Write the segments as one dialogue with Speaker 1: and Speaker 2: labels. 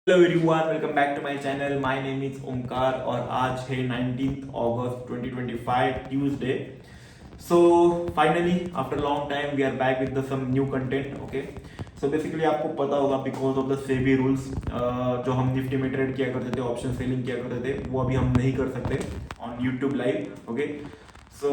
Speaker 1: Hello everyone, welcome back to my channel. My name is Omkar और आज है 19 August 2025 Tuesday. So finally after long time we are back with some new content. Okay, so basically आपको पता होगा because of the SEBI rules जो हम Nifty में trade किया करते थे, ऑप्शन सेलिंग किया करते थे, वो अभी हम नहीं कर सकते on YouTube live. Okay, so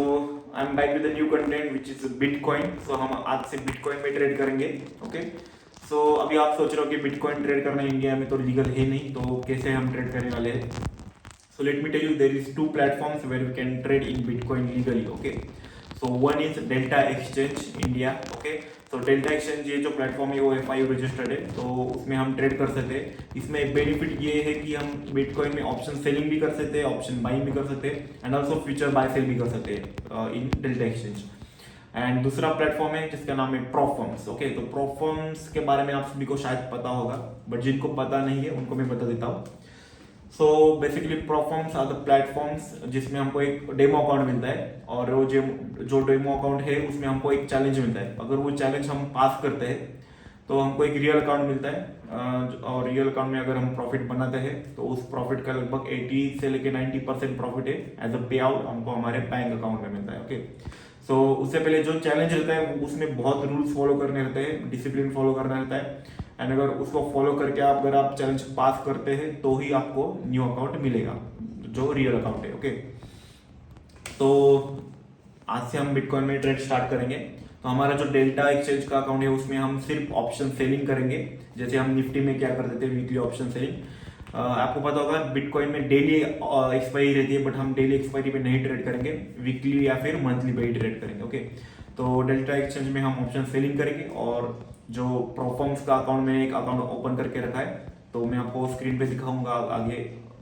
Speaker 1: I am back with new content which is bitcoin. So हम आज से बिटकॉइन में ट्रेड करेंगे। ओके, सो अभी आप सोच रहे हो कि बिटकॉइन ट्रेड करना इंडिया में तो लीगल है नहीं, तो कैसे हम ट्रेड करने वाले हैं। So let me tell you, there is two platforms where we can trade in bitcoin legally. Okay, so one is Delta Exchange India. Okay, so Delta Exchange ये जो प्लेटफॉर्म है वो FIU रजिस्टर्ड है, तो उसमें हम ट्रेड कर सकते हैं। इसमें एक बेनिफिट ये है कि हम बिटकॉइन में ऑप्शन सेलिंग भी कर सकते हैं, ऑप्शन बाइंग भी कर सकते हैं and also future buy sell भी कर सकते हैं इन डेल्टा एक्सचेंज। एंड दूसरा प्लेटफॉर्म है जिसका नाम है प्रोफर्म्स। ओके, तो प्रोफर्म्स के बारे में आप सभी को शायद पता होगा, बट जिनको पता नहीं है उनको मैं बता देता हूँ। So basically prop firms are the platforms जिसमें हमको एक डेमो अकाउंट मिलता है, और वो जो डेमो अकाउंट है उसमें हमको एक चैलेंज मिलता है। अगर वो चैलेंज हम पास करते हैं तो हमको एक रियल अकाउंट मिलता है, और रियल अकाउंट में अगर हम प्रॉफिट बनाते हैं तो उस प्रॉफिट का लगभग 80 से लेके 90% प्रॉफिट है एज अ पे आउट हमको हमारे बैंक अकाउंट में मिलता है। ओके, सो उससे पहले जो चैलेंज रहता है उसमें बहुत रूल्स फॉलो करने रहते हैं, डिसिप्लिन फॉलो करना रहता है, एंड अगर उसको फॉलो करके अगर आप चैलेंज पास करते हैं तो ही आपको न्यू अकाउंट मिलेगा जो रियल अकाउंट है। ओके, तो आज से हम बिटकॉइन में ट्रेड स्टार्ट करेंगे। तो हमारा जो डेल्टा एक्सचेंज का अकाउंट है उसमें हम सिर्फ ऑप्शन सेलिंग करेंगे, जैसे हम निफ्टी में क्या करते थे, वीकली ऑप्शन सेलिंग। आपको पता होगा बिटकॉइन में डेली एक्सपायरी रहती है, बट हम डेली एक्सपायरी पे नहीं ट्रेड करेंगे, वीकली या फिर मंथली पे ही ट्रेड करेंगे। ओके, तो डेल्टा एक्सचेंज में हम ऑप्शन सेलिंग करेंगे, और जो प्रोफॉर्म्स का अकाउंट में एक अकाउंट ओपन करके रखा है, तो मैं आपको स्क्रीन पे दिखाऊंगा आगे।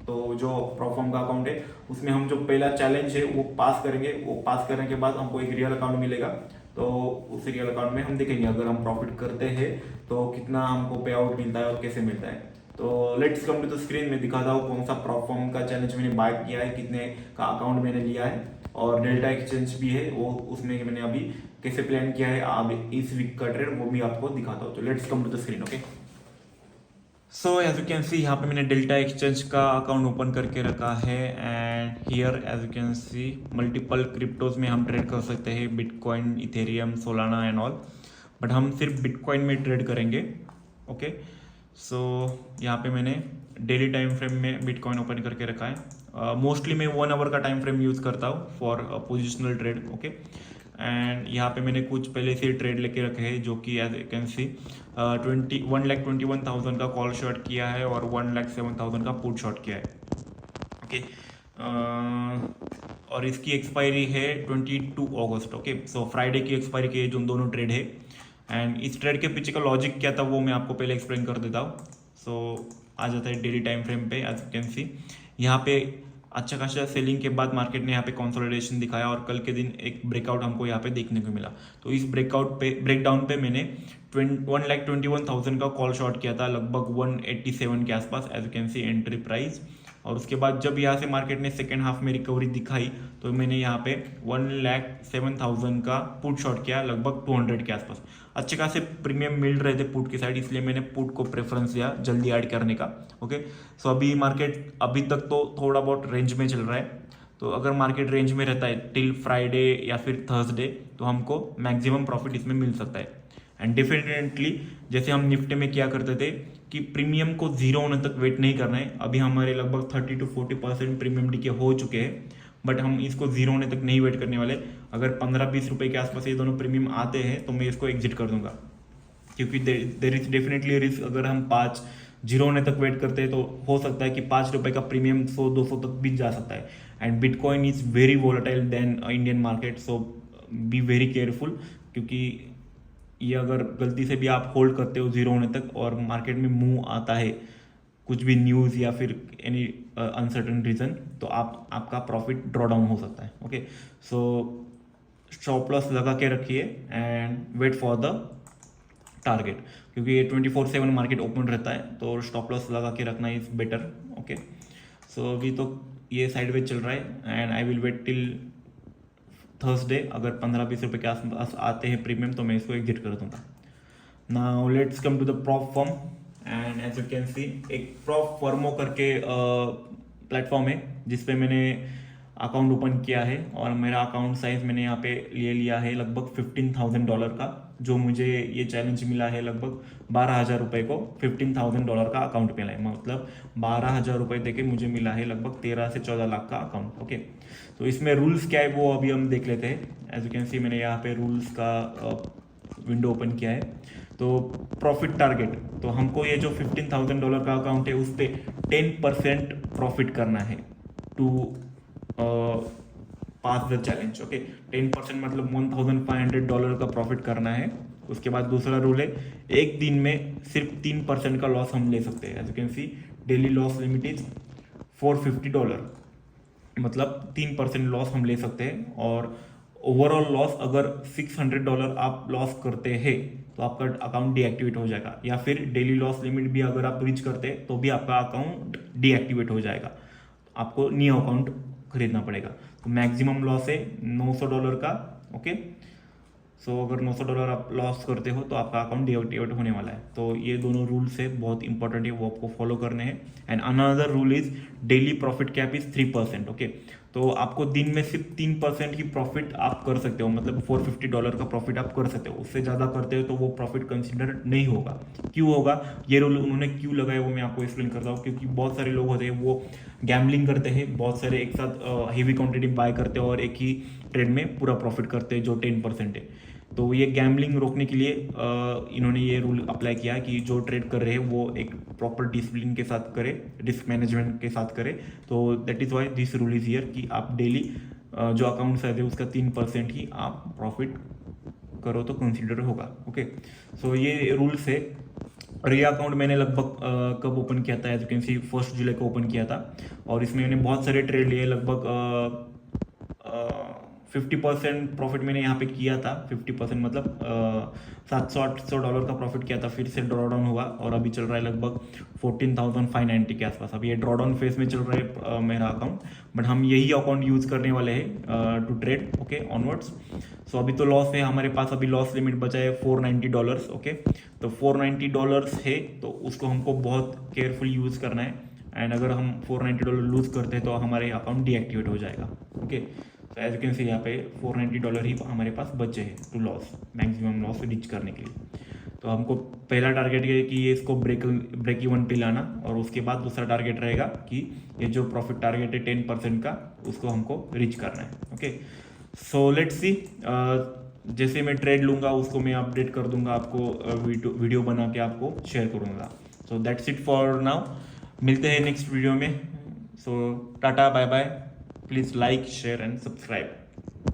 Speaker 1: तो जो प्रोफॉर्म का अकाउंट है उसमें हम जो पहला चैलेंज है वो पास करेंगे, वो पास करने के बाद हमको एक रियल अकाउंट मिलेगा। तो उस रियल अकाउंट में हम देखेंगे अगर हम प्रॉफिट करते हैं तो कितना हमको पे आउट मिलता है और कैसे मिलता है। तो let's come to the screen में दिखाता हूँ कौन सा प्रोफॉर्म का चैलेंज मैंने बाय किया है, कितने का अकाउंट मैंने लिया है, और डेल्टा एक्सचेंज भी है वो, उसमें मैंने अभी कैसे प्लान किया है अब इस वीक का ट्रेड वो भी आपको दिखाता हूँ। तो let's come to the screen. Okay, so as you can see यहाँ पे मैंने डेल्टा एक्सचेंज का अकाउंट ओपन करके रखा है, and here as you can see multiple cryptos में हम ट्रेड कर सकते हैं, bitcoin, ethereum, Solana and all, but हम सिर्फ बिटकॉइन में ट्रेड करेंगे। ओके, सो यहाँ पे मैंने डेली टाइम फ्रेम में बिटकॉइन ओपन करके रखा है। मोस्टली मैं 1 आवर का टाइम फ्रेम यूज़ करता हूँ for positional trade. Okay, and यहाँ पे मैंने कुछ पहले से ट्रेड लेके रखे हैं जो कि एज यू कैन सी 1,21,000 का कॉल शॉर्ट किया है और 1,07,000 का पुट शॉर्ट किया है। ओके, और इसकी एक्सपायरी है 22 अगस्त। ओके, सो फ्राइडे की एक्सपायरी के जो दोनों ट्रेड है, एंड इस ट्रेड के पीछे का लॉजिक क्या था वो मैं आपको पहले एक्सप्लेन कर देता हूँ। सो आ जाता है डेली टाइम फ्रेम पे, एज यू कैन सी यहाँ पे अच्छा खासा सेलिंग के बाद मार्केट ने यहाँ पे कंसोलिडेशन दिखाया और कल के दिन एक ब्रेकआउट हमको यहाँ पे देखने को मिला। तो इस ब्रेकडाउन पे मैंने 1,21,000 का कॉल शॉर्ट किया था, लगभग 187 के आसपास, as you can see entry price. और उसके बाद जब यहाँ से मार्केट ने सेकेंड हाफ में रिकवरी दिखाई तो मैंने यहाँ पे 1,07,000 का पुट शॉर्ट किया, लगभग 200 के आसपास। अच्छे खासे प्रीमियम मिल रहे थे पुट की साइड, इसलिए मैंने पुट को प्रेफरेंस दिया जल्दी ऐड करने का। ओके, सो अभी मार्केट अभी तक तो थोड़ा बहुत रेंज में चल रहा है, तो अगर मार्केट रेंज में रहता है टिल फ्राइडे या फिर थर्सडे तो हमको मैक्सिमम प्रॉफिट इसमें मिल सकता है। एंड डेफिनेटली जैसे हम निफ्टी में क्या करते थे कि प्रीमियम को जीरो होने तक वेट नहीं करना है, अभी हमारे लगभग 30 to 40% प्रीमियम डीके हो चुके हैं, बट हम इसको जीरो होने तक नहीं वेट करने वाले। अगर 15-20 रुपए के आसपास ये दोनों प्रीमियम आते हैं तो मैं इसको एग्जिट कर दूंगा, क्योंकि देर इज डेफिनेटली रिस्क। अगर हम 5 जीरो होने तक वेट करते हैं तो हो सकता है कि 5 रुपए का प्रीमियम 100-200 तक भी जा सकता है। And bitcoin is very volatile then Indian market, so be very careful, क्योंकि ये अगर गलती से भी आप होल्ड करते हो जीरो होने तक और मार्केट में मूव आता है कुछ भी न्यूज़ या फिर एनी अनसर्टन रीजन, तो आपका प्रॉफिट ड्रॉ डाउन हो सकता है। ओके, सो स्टॉप लॉस लगा के रखिए and wait for the target, क्योंकि ये 24/7 मार्केट ओपन रहता है, तो स्टॉप लॉस लगा के रखना इज बेटर। ओके, सो अभी तो ये साइडवेज चल रहा है and I will wait till Thursday. अगर 15-20 रुपए के आसपास आते हैं प्रीमियम तो मैं इसको एग्जिट कर दूंगा। Now let's come to the prop firm, and as you can see एक प्रॉप फर्मो करके प्लेटफॉर्म है जिसपे मैंने अकाउंट ओपन किया है और मेरा अकाउंट साइज मैंने यहाँ पे ले लिया है लगभग $15,000 का, जो मुझे ये चैलेंज मिला है लगभग 12,000 रुपये को। $15,000 का अकाउंट मिला है, मतलब 12,000 रुपये देके मुझे मिला है लगभग 13 से 14 लाख का अकाउंट। ओके, तो इसमें रूल्स क्या है वो अभी हम देख लेते हैं। एज यू कैन सी मैंने यहाँ पे रूल्स का विंडो ओपन किया है। तो प्रॉफिट टारगेट, तो हमको ये जो $15,000 का अकाउंट है उस पर 10% प्रॉफिट करना है to pass the challenge. Okay, 10% मतलब $1,500 का प्रॉफिट करना है। उसके बाद दूसरा रूल है, एक दिन में सिर्फ 3% का लॉस हम ले सकते हैं। As you can see daily loss limit is $450, मतलब 3% लॉस हम ले सकते हैं। और ओवरऑल लॉस अगर $600 आप लॉस करते हैं तो आपका अकाउंट डीएक्टिवेट हो जाएगा, या फिर डेली लॉस लिमिट भी अगर आप रीच करते हैं तो भी आपका अकाउंट डीएक्टिवेट हो जाएगा, आपको न्यू अकाउंट खरीदना पड़ेगा। तो मैक्सिमम लॉस है $900 का। ओके, सो अगर $900 आप लॉस करते हो तो आपका अकाउंट डीएक्टिवेट होने वाला है। तो ये दोनों रूल्स है, बहुत इंपॉर्टेंट है, वो आपको फॉलो करने हैं। And another rule is daily profit cap is 3%। Okay, तो आपको दिन में सिर्फ 3% ही प्रॉफिट आप कर सकते हो, मतलब $450 का प्रॉफिट आप कर सकते हो। उससे ज़्यादा करते हो तो वो प्रॉफिट कंसिडर नहीं होगा। क्यों होगा, ये रूल उन्होंने क्यों लगाया वो मैं आपको एक्सप्लेन करता हूँ। क्योंकि बहुत सारे लोग होते हैं वो गैम्बलिंग करते हैं, बहुत सारे एक साथ हेवी क्वांटिटी बाय करते हैं और एक ही ट्रेड में पूरा प्रॉफिट करते हैं जो 10% है। तो ये गैम्बलिंग रोकने के लिए इन्होंने ये रूल अप्लाई किया कि जो ट्रेड कर रहे हैं वो एक प्रॉपर डिसिप्लिन के साथ करे, रिस्क मैनेजमेंट के साथ करे। तो that is why this rule is here कि आप डेली जो अकाउंट साइज है उसका 3% ही आप प्रॉफिट करो तो कंसिडर होगा। ओके, सो ये रूल्स है। और ये अकाउंट मैंने लगभग कब ओपन किया था, एज यू कैन सी 1 जुलाई को ओपन किया था। और इसमें मैंने बहुत सारे ट्रेड लिए, लगभग 50% प्रॉफिट मैंने यहाँ पे किया था। 50% मतलब $700-800 का प्रॉफिट किया था, फिर से ड्रॉ डाउन हुआ और अभी चल रहा है लगभग 14,590 के आसपास। अभी ये ड्रॉ डाउन फेज में चल रहा है मेरा अकाउंट, बट हम यही अकाउंट यूज़ करने वाले हैं to trade. Okay, onwards. So अभी तो लॉस है हमारे पास, अभी लॉस लिमिट बचा है $490। ओके, तो $490 है तो उसको हमको बहुत केयरफुल यूज़ करना है। एंड अगर हम $490 लूज़ करते हैं तो हमारे अकाउंट डीएक्टिवेट हो जाएगा। ओके, तो एज यू कैन सी यहाँ पे $490 ही हमारे पास बचे हैं to loss, maximum loss reach करने के लिए। तो हमको पहला टारगेट है कि ये इसको ब्रेक इवन पे लाना, और उसके बाद दूसरा टारगेट रहेगा कि ये जो प्रॉफिट टारगेट है 10% का उसको हमको रीच करना है। ओके, सो लेट्स सी, जैसे मैं ट्रेड लूँगा उसको मैं अपडेट कर दूंगा आपको, वीडियो बना के आपको शेयर करूँगा। So that's it for now, मिलते हैं नेक्स्ट वीडियो में। So tata, bye bye, please like, share and subscribe.